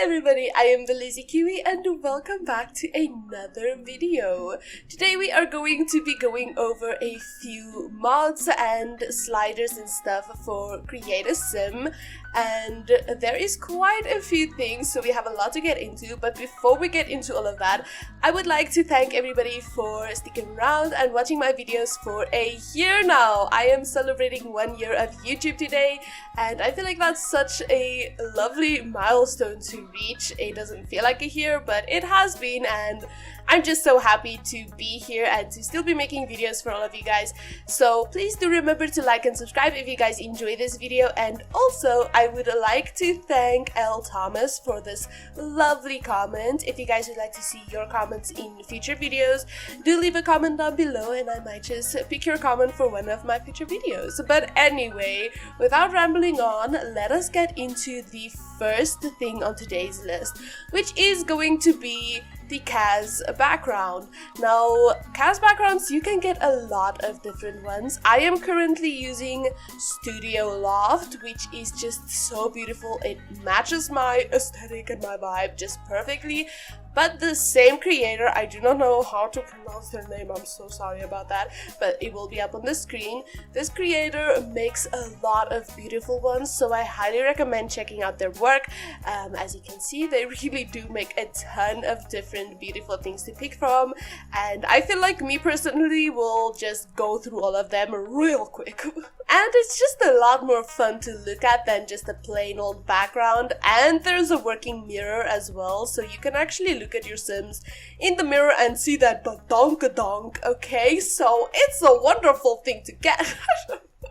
everybody, I am the Lazy Kiwi and welcome back to another video. Today we are going to be going over a few mods and sliders and stuff for Create a Sim, and there is quite a few things, so we have a lot to get into. But before we get into all of that, I would like to thank everybody for sticking around and watching my videos for a year now. I am celebrating 1 year of YouTube today, and I feel like that's such a lovely milestone to reach. It doesn't feel like a year, but it has been, and I'm just so happy to be here and to still be making videos for all of you guys. So please do remember to like and subscribe if you guys enjoy this video. And also I would like to thank L. Thomas for this lovely comment. If you guys would like to see your comments in future videos, do leave a comment down below and I might just pick your comment for one of my future videos. But anyway, without rambling on, let us get into the first thing on today's list, which is going to be the CAS background. Now, CAS backgrounds, you can get a lot of different ones. I am currently using Studio Loft, which is just so beautiful. It matches my aesthetic and my vibe just perfectly. But the same creator, I do not know how to pronounce their name, I'm so sorry about that, but it will be up on the screen. This creator makes a lot of beautiful ones, so I highly recommend checking out their work. As you can see, they really do make a ton of different beautiful things to pick from, and I feel like me personally will just go through all of them real quick. And it's just a lot more fun to look at than just a plain old background, and there's a working mirror as well, so you can actually look at your Sims in the mirror and see that donk-a-donk, okay? So it's a wonderful thing to get.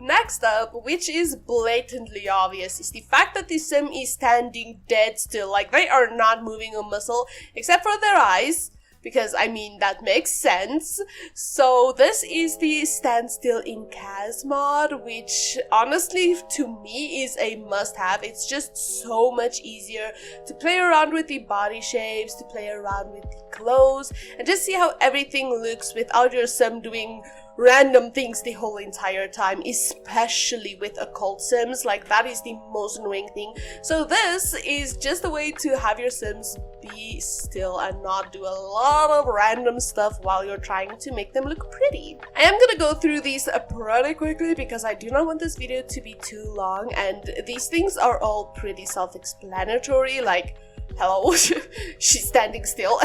Next up, which is blatantly obvious, is the fact that the Sim is standing dead still. Like, they are not moving a muscle except for their eyes, because I mean that makes sense. So this is the standstill in CAS mod, which honestly to me is a must-have. It's just so much easier to play around with the body shapes, to play around with the clothes, and just see how everything looks without your Sim doing random things the whole entire time, especially with occult Sims. Like, that is the most annoying thing. So this is just a way to have your Sims be still and not do a lot of random stuff while you're trying to make them look pretty. I am gonna go through these pretty quickly because I do not want this video to be too long, and these things are all pretty self-explanatory, like, hello, she's standing still,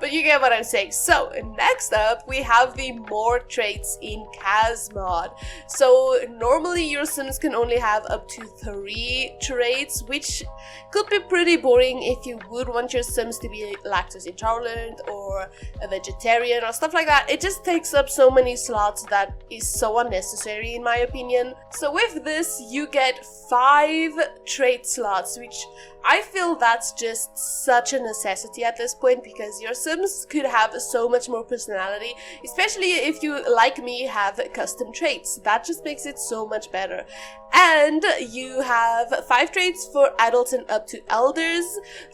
but you get what I'm saying. So next up, we have the more traits in CAS mod. So normally your Sims can only have up to 3 traits, which could be pretty boring if you would want your Sims to be lactose intolerant or a vegetarian or stuff like that. It just takes up so many slots that is so unnecessary in my opinion. So with this, you get 5 trait slots, which I feel that's just such a necessity at this point, because your Sims could have so much more personality, especially if you, like me, have custom traits. That just makes it so much better. And you have 5 traits for adults and up to elders.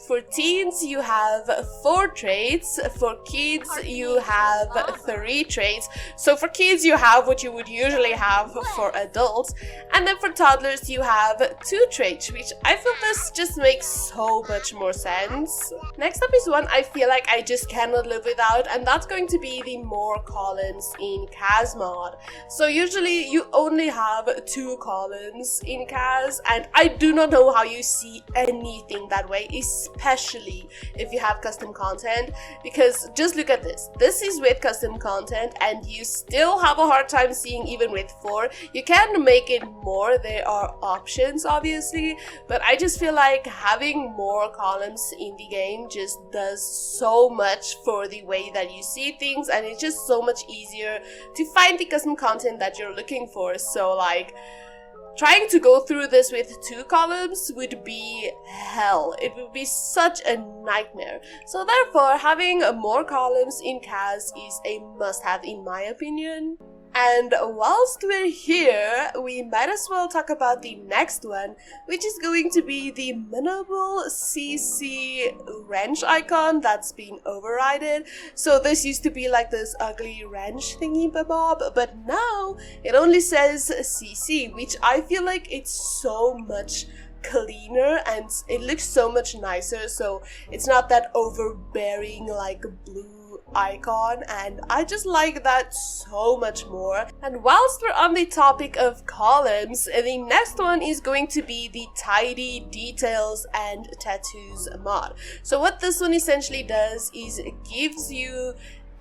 For teens, you have 4 traits. For kids, you have 3 traits. So for kids, you have what you would usually have for adults. And then for toddlers, you have 2 traits, which I feel this just makes so much more sense. Next up is one I feel like I just cannot live without, and that's going to be the more columns in CAS mod. So usually you only have 2 columns in CAS, and I do not know how you see anything that way, especially if you have custom content, because just look at this. This is with custom content and you still have a hard time seeing even with 4. You can make it more, there are options obviously, but I just feel like having more columns in the game just does so much for the way that you see things, and it's just so much easier to find the custom content that you're looking for. So like, trying to go through this with 2 columns would be hell. It would be such a nightmare. So therefore, having more columns in CAS is a must-have in my opinion. And whilst we're here, we might as well talk about the next one, which is going to be the Minimal CC wrench icon that's been overridden. So this used to be like this ugly wrench thingy bob, but now it only says CC, which I feel like it's so much cleaner and it looks so much nicer, so it's not that overbearing like blue icon, and I just like that so much more. And whilst we're on the topic of columns, the next one is going to be the tidy details and tattoos mod. So what this one essentially does is it gives you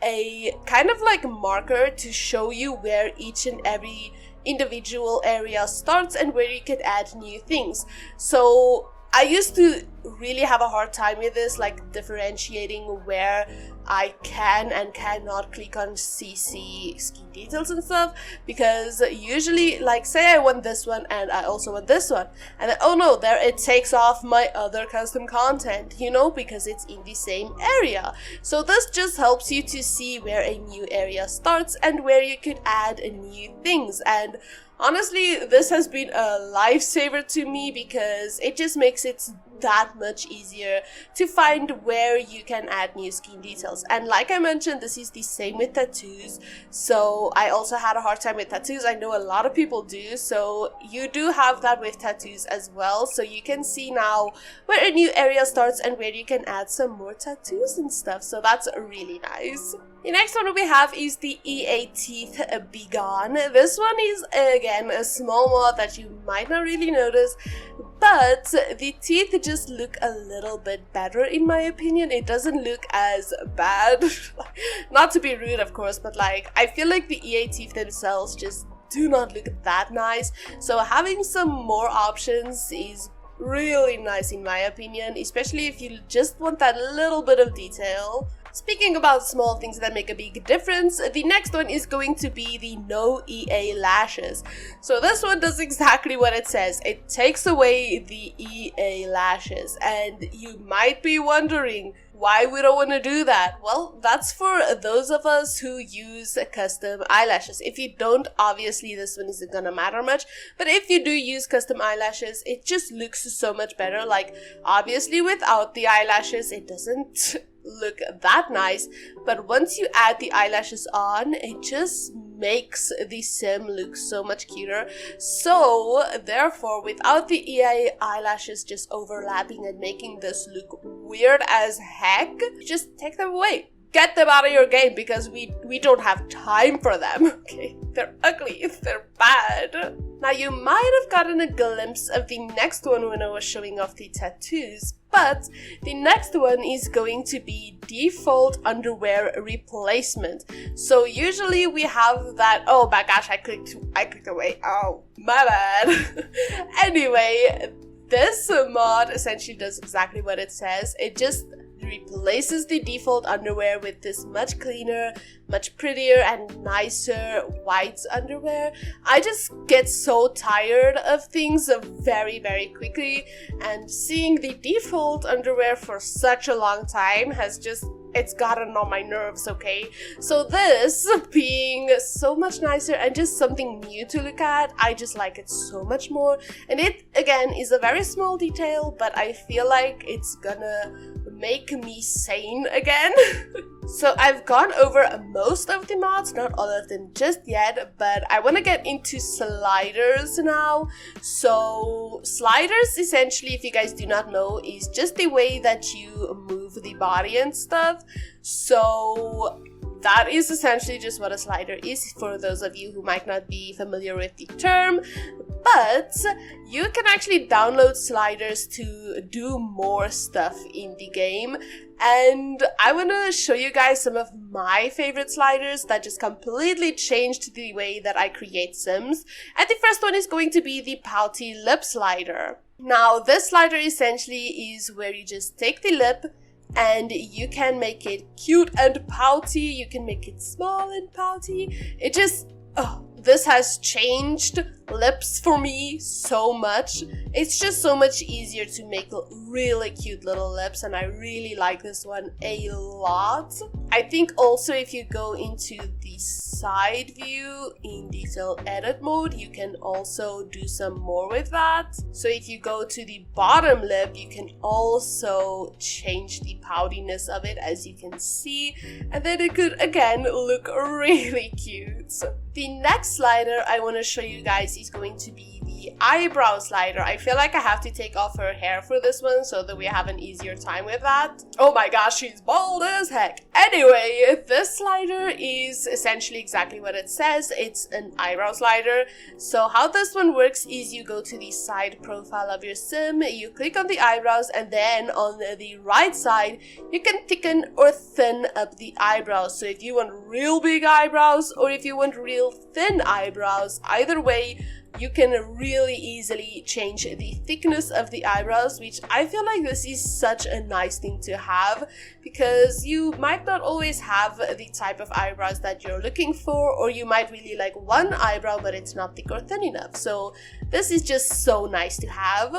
a kind of like marker to show you where each and every individual area starts and where you can add new things. So I used to really have a hard time with this, like differentiating where I can and cannot click on CC skin details and stuff, because usually, like, say I want this one and I also want this one, and then oh no, there it takes off my other custom content, you know, because it's in the same area. So this just helps you to see where a new area starts and where you could add new things. And honestly, this has been a lifesaver to me because it just makes it that much easier to find where you can add new skin details. And like I mentioned, this is the same with tattoos. So I also had a hard time with tattoos. I know a lot of people do, so you do have that with tattoos as well. So you can see now where a new area starts and where you can add some more tattoos and stuff. So that's really nice. The next one we have is the EA Teeth Be Gone. This one is again a small mod that you might not really notice, but the teeth just look a little bit better in my opinion. It doesn't look as bad. Not to be rude, of course, but like I feel like the EA teeth themselves just do not look that nice. So having some more options is really nice in my opinion, especially if you just want that little bit of detail. Speaking about small things that make a big difference, the next one is going to be the no EA lashes. So this one does exactly what it says. It takes away the EA lashes, and you might be wondering why we don't want to do that. Well, that's for those of us who use custom eyelashes. If you don't, obviously this one isn't gonna matter much, but if you do use custom eyelashes, it just looks so much better. Like, obviously without the eyelashes it doesn't look that nice, but once you add the eyelashes on, it just makes the sim look so much cuter. So therefore, without the EA eyelashes just overlapping and making this look weird as heck, just take them away. Get them out of your game, because we don't have time for them. Okay, they're ugly, they're bad. Now you might have gotten a glimpse of the next one when I was showing off the tattoos, but the next one is going to be default underwear replacement. So usually we have that, oh my gosh, I clicked away, oh my bad. Anyway, this mod essentially does exactly what it says. It just replaces the default underwear with this much cleaner, much prettier and nicer white underwear. I just get so tired of things very quickly, and seeing the default underwear for such a long time has just, it's gotten on my nerves, okay? So this being so much nicer and just something new to look at, I just like it so much more. And it, again, is a very small detail, but I feel like it's gonna make me sane again. So I've gone over most of the mods, not all of them just yet, but I want to get into sliders now. So sliders, essentially, if you guys do not know, is just the way that you move the body and stuff. So that is essentially just what a slider is, for those of you who might not be familiar with the term. But you can actually download sliders to do more stuff in the game. And I want to show you guys some of my favorite sliders that just completely changed the way that I create sims. And the first one is going to be the pouty lip slider. Now, this slider essentially is where you just take the lip and you can make it cute and pouty. You can make it small and pouty. It just, this has changed lips for me so much. It's just so much easier to make really cute little lips, and I really like this one a lot. I think also if you go into the side view in detail edit mode, you can also do some more with that. So if you go to the bottom lip, you can also change the poutiness of it, as you can see, and then it could again look really cute. The next slider I want to show you guys is going to be the the eyebrow slider. I feel like I have to take off her hair for this one so that we have an easier time with that. Oh my gosh, she's bald as heck. Anyway, this slider is essentially exactly what it says. It's an eyebrow slider. So how this one works is you go to the side profile of your sim, you click on the eyebrows, and then on the right side you can thicken or thin up the eyebrows. So if you want real big eyebrows or if you want real thin eyebrows, either way you can really easily change the thickness of the eyebrows, which I feel like this is such a nice thing to have, because you might not always have the type of eyebrows that you're looking for, or you might really like one eyebrow but it's not thick or thin enough. So this is just so nice to have.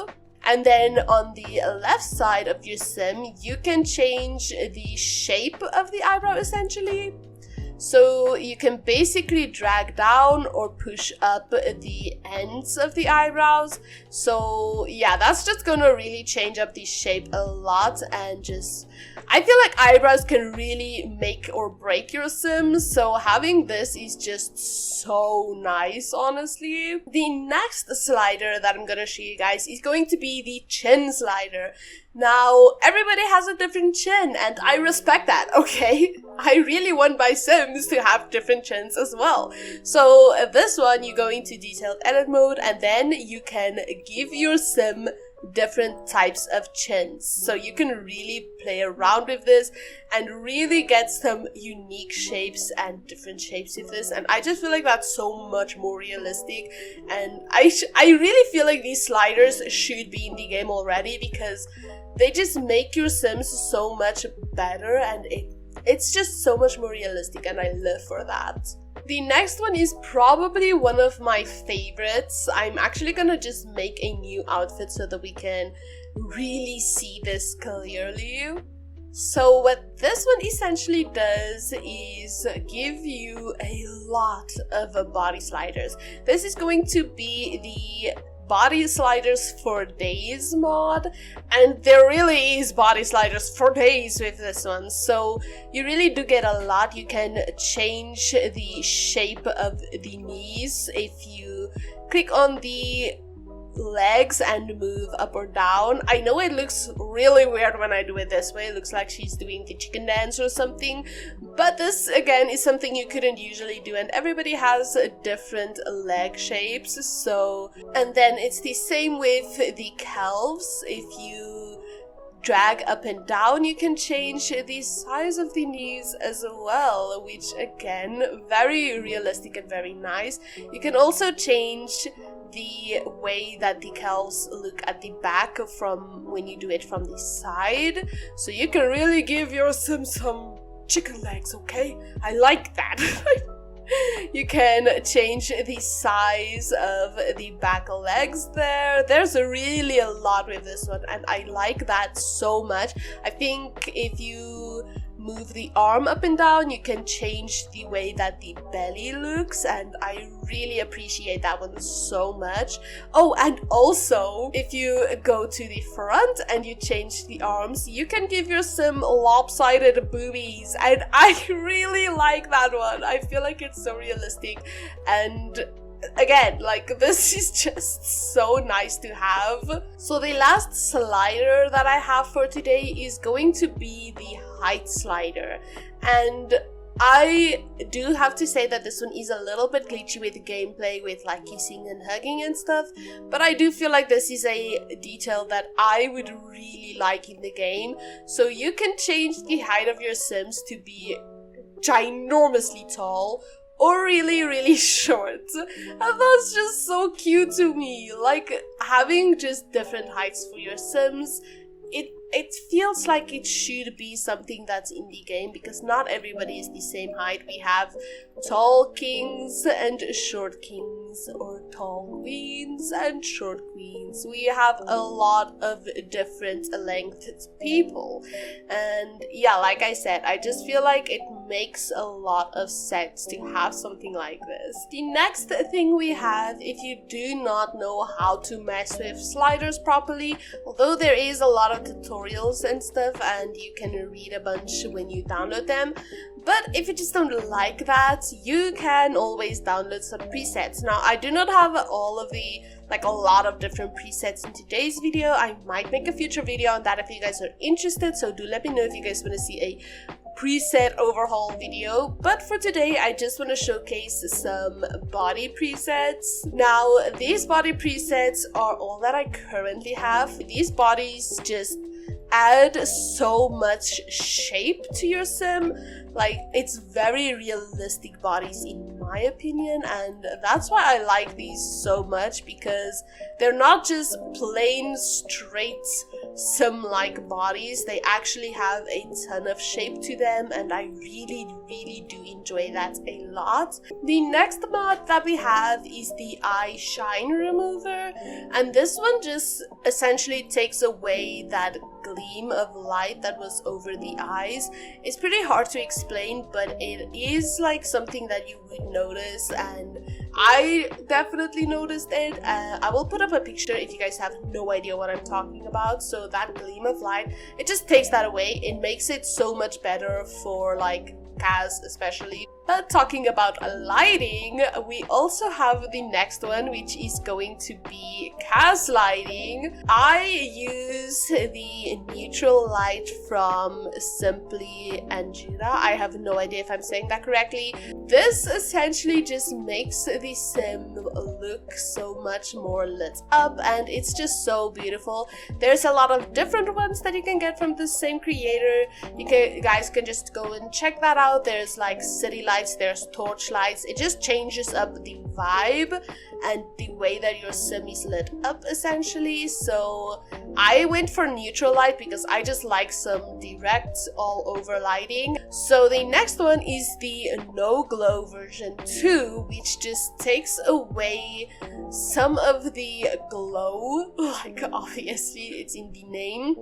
And then on the left side of your sim, you can change the shape of the eyebrow essentially. So you can basically drag down or push up the ends of the eyebrows. So yeah, that's just gonna really change up the shape a lot, and just, I feel like eyebrows can really make or break your sims, so having this is just so nice, honestly. The next slider that I'm gonna show you guys is going to be the chin slider. Now, everybody has a different chin, and I respect that, okay? I really want my sims to have different chins as well. So this one, you go into detailed edit mode, and then you can give your sim different types of chins. So you can really play around with this and really get some unique shapes and different shapes with this, and I just feel like that's so much more realistic, and I really feel like these sliders should be in the game already, because they just make your sims so much better, and it's just so much more realistic, and I live for that. The next one is probably one of my favorites. I'm actually gonna just make a new outfit so that we can really see this clearly. So what this one essentially does is give you a lot of body sliders. This is going to be the body sliders for days mod, and there really is body sliders for days with this one, so you really do get a lot. You can change the shape of the knees if you click on the legs and move up or down. I know it looks really weird when I do it this way. It looks like she's doing the chicken dance or something, but this again is something you couldn't usually do, and everybody has different leg shapes. So, and then it's the same with the calves. If you drag up and down, you can change the size of the knees as well, which again, very realistic and very nice. You can also change the way that the calves look at the back from when you do it from the side, so you can really give your sim some chicken legs, okay? I like that. You can change the size of the back legs there. There's really a lot with this one, and I like that so much. I think if you move the arm up and down, you can change the way that the belly looks, and I really appreciate that one so much. Oh, and also if you go to the front and you change the arms, you can give your sim lopsided boobies, and I really like that one. I feel like it's so realistic, and again, like, this is just so nice to have. So the last slider that I have for today is going to be the height slider, and I do have to say that this one is a little bit glitchy with the gameplay, with like kissing and hugging and stuff, but I do feel like this is a detail that I would really like in the game. So you can change the height of your sims to be ginormously tall or really short, and that's just so cute to me. Like, having just different heights for your sims, it feels like it should be something that's in the game, because not everybody is the same height. We have tall kings and short kings, or tall queens and short queens. We have a lot of different lengthed people, and yeah, like I said, I just feel like it makes a lot of sense to have something like this. The next thing we have, if you do not know how to mess with sliders properly, although there is a lot of tutorials and stuff, and you can read a bunch when you download them, but if you just don't like that, you can always download some presets. Now, I do not have all of the like a lot of different presets in today's video. I might make a future video on that if you guys are interested, so do let me know if you guys want to see a preset overhaul video. But for today, I just want to showcase some body presets. Now, these body presets are all that I currently have. These bodies just add so much shape to your sim. Like, it's very realistic bodies in my opinion, and that's why I like these so much, because they're not just plain straight sim-like bodies. They actually have a ton of shape to them, and I really do enjoy that a lot. The next mod that we have is the eye shine remover, and this one just essentially takes away that gleam of light that was over the eyes. It's pretty hard to explain, but it is like something that you would notice, and I definitely noticed it. I will put up a picture if you guys have no idea what I'm talking about. So that gleam of light, it just takes that away. It makes it so much better for like CAS especially. But talking about lighting, we also have the next one, which is going to be CAS lighting. I use the neutral light from Simply Angira. I have no idea if I'm saying that correctly. This essentially just makes the sim look so much more lit up, and it's just so beautiful. There's a lot of different ones that you can get from the same creator. You guys can just go and check that out. There's like city lights, there's torch lights. It just changes up the vibe and the way that your sim is lit up essentially. So I went for neutral light because I just like some direct all over lighting. So the next one is the no glow version 2, which just takes away some of the glow. Like, obviously it's in the name.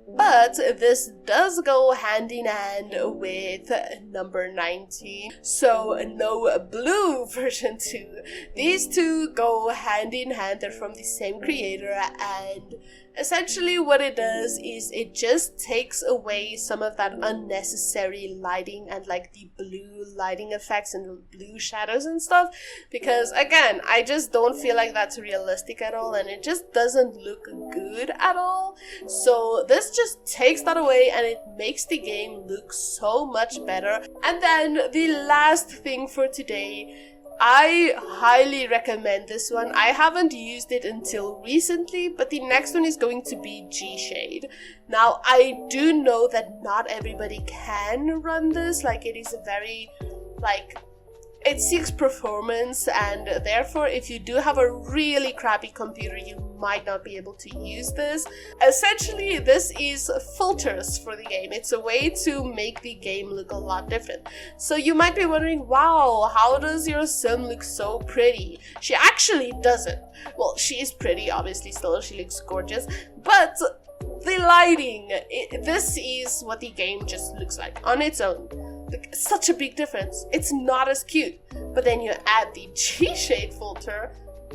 But this does go hand in hand with number 19. So no blue version 2. These two go hand in hand. They're from the same creator, and essentially what it does is it just takes away some of that unnecessary lighting and like the blue lighting effects and the blue shadows and stuff, because again, I just don't feel like that's realistic at all, and it just doesn't look good at all. So this just takes that away, and it makes the game look so much better. And then the last thing for today, I highly recommend this one. I haven't used it until recently, but the next one is going to be G-Shade. Now, I do know that not everybody can run this. Like, it is a very, like, it seeks performance, and therefore if you do have a really crappy computer, you might not be able to use this. Essentially, this is filters for the game. It's a way to make the game look a lot different. So you might be wondering, wow, how does your sim look so pretty? She actually doesn't. Well, she is pretty, obviously, still, she looks gorgeous, but the lighting, this is what the game just looks like on its own. Such a big difference. It's not as cute, but then you add the G-Shade filter.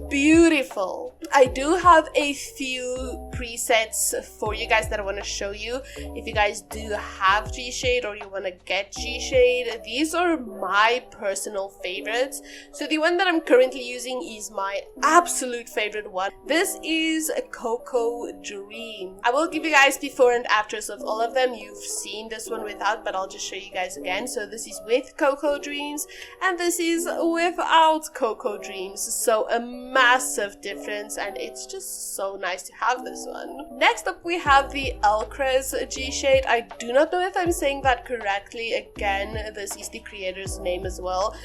Beautiful. I do have a few presets for you guys that I want to show you. If you guys do have G-Shade or you want to get G-Shade, these are my personal favorites. So the one that I'm currently using is my absolute favorite one. This is Cocoa Dream. I will give you guys before and afters of all of them. You've seen this one without, but I'll just show you guys again. So this is with Cocoa Dreams, and this is without Cocoa Dreams. So a massive difference, and it's just so nice to have this one. Next up, we have the LuKremBo G-Shade. I do not know if I'm saying that correctly. Again, this is the creator's name as well,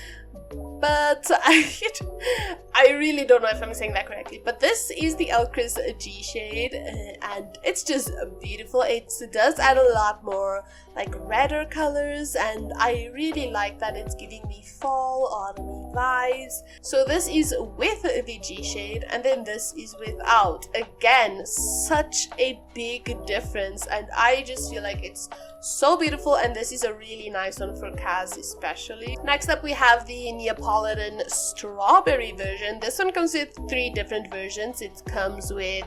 but I really don't know if I'm saying that correctly. But this is the LuKremBo G-Shade, and it's just beautiful. It does add a lot more like redder colors, and I really like that it's giving me fall, autumny vibes. So this is with the G-Shade, and then this is without. Again, such a big difference, and I just feel like it's so beautiful, and this is a really nice one for CAS especially. Next up we have the Neapolitan strawberry version. This one comes with 3 different versions. It comes with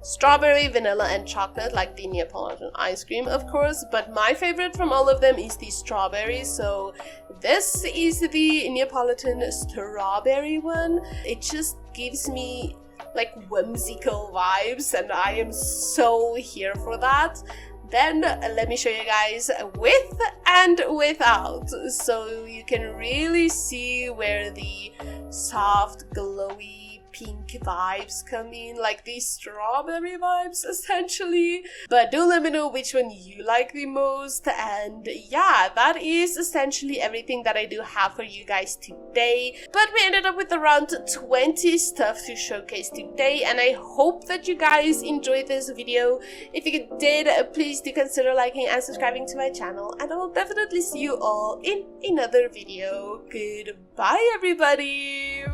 strawberry, vanilla, and chocolate, like the Neapolitan ice cream, of course, but my favorite from all of them is the strawberry. So this is the Neapolitan strawberry one. It just gives me like whimsical vibes, and I am so here for that. Then let me show you guys with and without, so you can really see where the soft, glowy pink vibes come in, like these strawberry vibes essentially. But do let me know which one you like the most. And yeah, that is essentially everything that I do have for you guys today. But we ended up with around 20 stuff to showcase today, and I hope that you guys enjoyed this video. If you did, please do consider liking and subscribing to my channel, and I will definitely see you all in another video. Goodbye everybody!